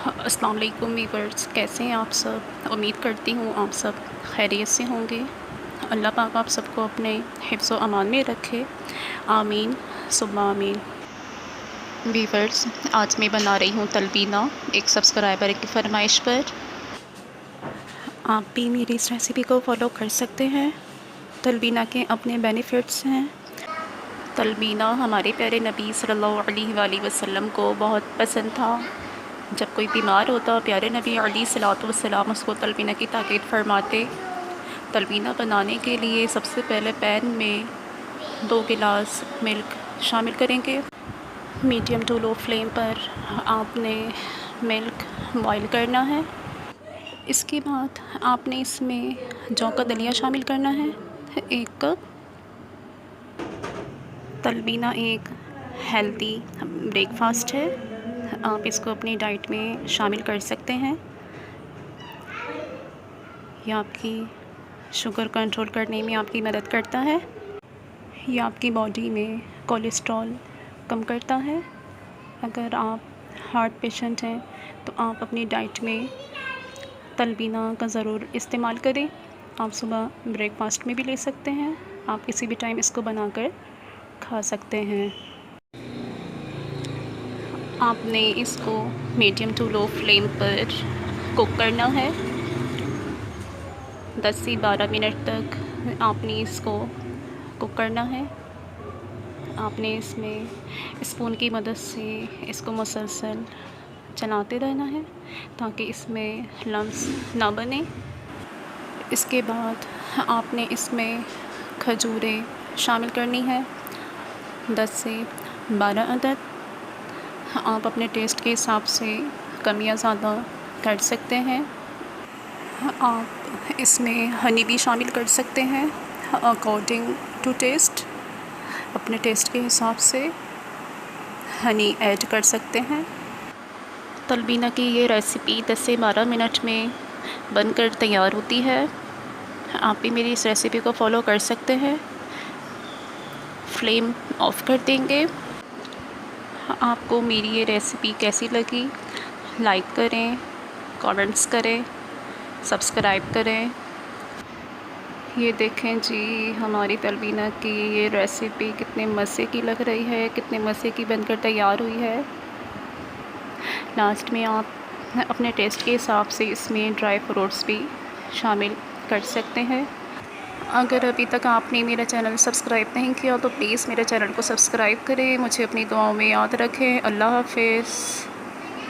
अस्सलाम वालेकुम वीवर्स, कैसे हैं आप सब। उम्मीद करती हूँ आप सब खैरियत से होंगे। अल्लाह पाक आप सबको अपने हिफ्ज़ व अमान में रखे, आमीन सुम्मा आमीन। वीवर्स, आज मैं बना रही हूँ तलबीना, एक सब्सक्राइबर की फरमाइश पर। आप भी मेरी इस रेसिपी को फॉलो कर सकते हैं। तलबीना के अपने बेनिफिट्स हैं। तलबीना हमारे प्यारे नबी सल्लल्लाहु अलैहि वसल्लम को बहुत पसंद था। जब कोई बीमार होता, प्यारे नबी अलैहिस्सलातु वस्सलाम उसको तलबीना की ताकीद फरमाते। तलबीना बनाने के लिए सबसे पहले पैन में 2 गिलास मिल्क शामिल करेंगे। मीडियम टू लो फ्लेम पर आपने मिल्क बॉईल करना है। इसके बाद आपने इसमें जौ का दलिया शामिल करना है 1 कप। तलबीना एक हेल्दी ब्रेकफास्ट है, आप इसको अपनी डाइट में शामिल कर सकते हैं। यह आपकी शुगर कंट्रोल करने में आपकी मदद करता है। यह आपकी बॉडी में कोलेस्ट्रॉल कम करता है। अगर आप हार्ट पेशेंट हैं तो आप अपनी डाइट में तलबीना का ज़रूर इस्तेमाल करें। आप सुबह ब्रेकफास्ट में भी ले सकते हैं, आप किसी भी टाइम इसको बनाकर खा सकते हैं। आपने इसको मीडियम टू लो फ्लेम पर कुक करना है। 10 से 12 मिनट तक आपने इसको कुक करना है। आपने इसमें स्पून की मदद से इसको मुसलसल चलाते रहना है ताकि इसमें लम्स ना बने। इसके बाद आपने इसमें खजूरें शामिल करनी है, 10 से 12 अदद। आप अपने टेस्ट के हिसाब से कम या ज़्यादा कर सकते हैं। आप इसमें हनी भी शामिल कर सकते हैं अकॉर्डिंग टू टेस्ट। अपने टेस्ट के हिसाब से हनी ऐड कर सकते हैं। तलबीना की ये रेसिपी 10 से 12 मिनट में बनकर तैयार होती है। आप भी मेरी इस रेसिपी को फॉलो कर सकते हैं। फ्लेम ऑफ कर देंगे। आपको मेरी ये रेसिपी कैसी लगी, लाइक करें, कमेंट्स करें, सब्सक्राइब करें। ये देखें जी, हमारी तलबीना की ये रेसिपी कितने मज़े की लग रही है, कितने मज़े की बनकर तैयार हुई है। लास्ट में आप अपने टेस्ट के हिसाब से इसमें ड्राई फ्रूट्स भी शामिल कर सकते हैं। अगर अभी तक आपने मेरा चैनल सब्सक्राइब नहीं किया तो प्लीज़ मेरे चैनल को सब्सक्राइब करें। मुझे अपनी दुआओं में याद रखें। अल्लाह हाफ़िज़।